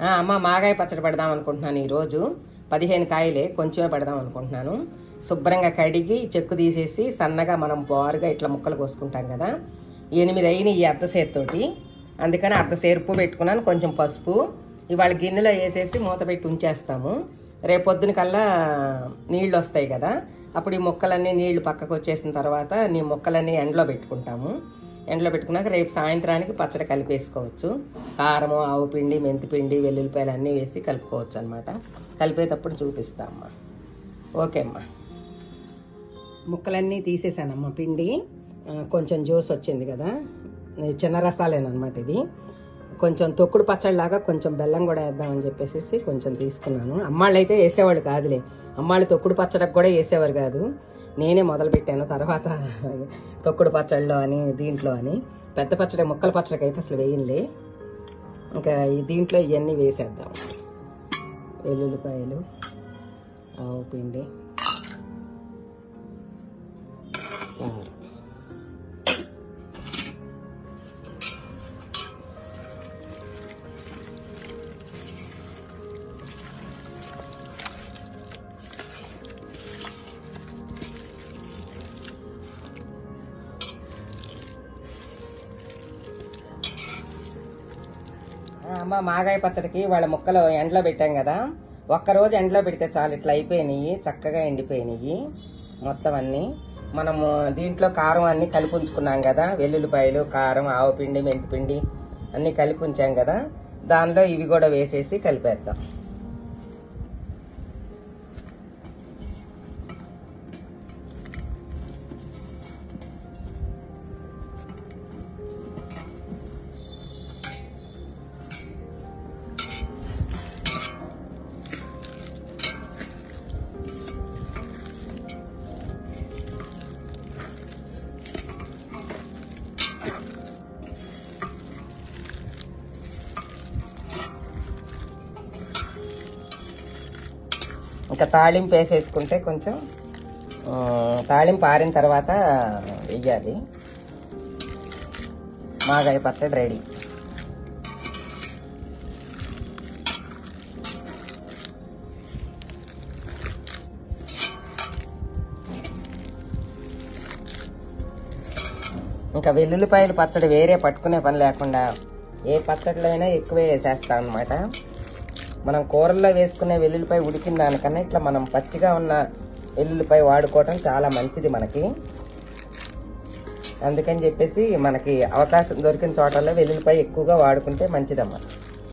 అమ్మ మాగాయ పచ్చడి పెడదాం అనుకుంటున్నాను. ఈరోజు 15 కాయలే, కొంచెమే పెడదాం అనుకుంటున్నాను. శుభ్రంగా కడిగి చెక్కు తీసేసి సన్నగా మనం బారుగా ఇట్లా ముక్కలు కోసుకుంటాం కదా. 8 అయినాయి ఈ అర్ధసేరుతోటి, అందుకని అర్ధసేరు ఉప్పు పెట్టుకున్నాను. కొంచెం పసుపు ఇవాళ గిన్నెలో వేసేసి మూత పెట్టి ఉంచేస్తాము. రేపొద్దున కల్లా నీళ్ళు వస్తాయి కదా, అప్పుడు ఈ ముక్కలన్నీ నీళ్లు పక్కకు వచ్చేసిన తర్వాత నీ ముక్కలన్నీ ఎండలో పెట్టుకుంటాము. ఎండలో పెట్టుకున్నాక రేపు సాయంత్రానికి పచ్చడి కలిపేసుకోవచ్చు. కారము, ఆవు పిండి, మెంతిపిండి, వెల్లుల్లిపాయలు అన్నీ వేసి కలుపుకోవచ్చు అనమాట. కలిపేటప్పుడు చూపిస్తామ్మా. ఓకే అమ్మా. ముక్కలన్నీ తీసేసానమ్మా. పిండి కొంచెం జ్యూస్ వచ్చింది కదా, చిన్న రసాలేనమాట. ఇది కొంచెం తొక్కుడు పచ్చడిలాగా కొంచెం బెల్లం కూడా వేద్దామని చెప్పేసి కొంచెం తీసుకున్నాను. అమ్మాళ్ళు అయితే వేసేవాళ్ళు కాదులే, అమ్మాళ్ళు తొక్కుడు పచ్చడికి కూడా వేసేవారు కాదు. నేనే మొదలు పెట్టాను తర్వాత తొక్కుడు పచ్చడిలో అని దీంట్లో అని. పెద్ద పచ్చడి ముక్కల పచ్చడికి అయితే అసలు వేయలే. ఇంకా దీంట్లో ఇవన్నీ వేసేద్దాం. వెల్లుల్లిపాయలు, ఆవు పిండి, కారం. అమ్మ మాగాయ పచ్చడికి వాళ్ళ ముక్కలు ఎండలో పెట్టాం కదా, ఒక్కరోజు ఎండలో పెడితే చాలు ఇట్లా అయిపోయినాయి, చక్కగా ఎండిపోయినాయి మొత్తం అన్నీ. మనము దీంట్లో కారం అన్నీ కలిపి ఉంచుకున్నాం కదా, వెల్లుల్లిపాయలు, కారం, ఆవు పిండి, మెంతిపిండి అన్నీ కలిపి ఉంచాం కదా, దానిలో ఇవి కూడా వేసేసి కలిపేద్దాం. ఇంకా తాళింపు వేసేసుకుంటే కొంచెం తాళింపు ఆరిన తర్వాత వెయ్యాలి. మాగాయ పచ్చడి రెడీ. ఇంకా వెల్లుల్లిపాయలు పచ్చడి వేరే పట్టుకునే పని లేకుండా ఏ పచ్చడిలో అయినా ఎక్కువే వేసేస్తాం అనమాట. మనం కూరల్లో వేసుకునే వెల్లుల్లిపాయ ఉడికిన దానికన్నా ఇట్లా మనం పచ్చిగా ఉన్న వెల్లుల్లిపాయ వాడుకోవటం చాలా మంచిది మనకి. అందుకని చెప్పేసి మనకి అవకాశం దొరికిన చోటల్లో వెల్లుల్లిపాయ ఎక్కువగా వాడుకుంటే మంచిదమ్మా.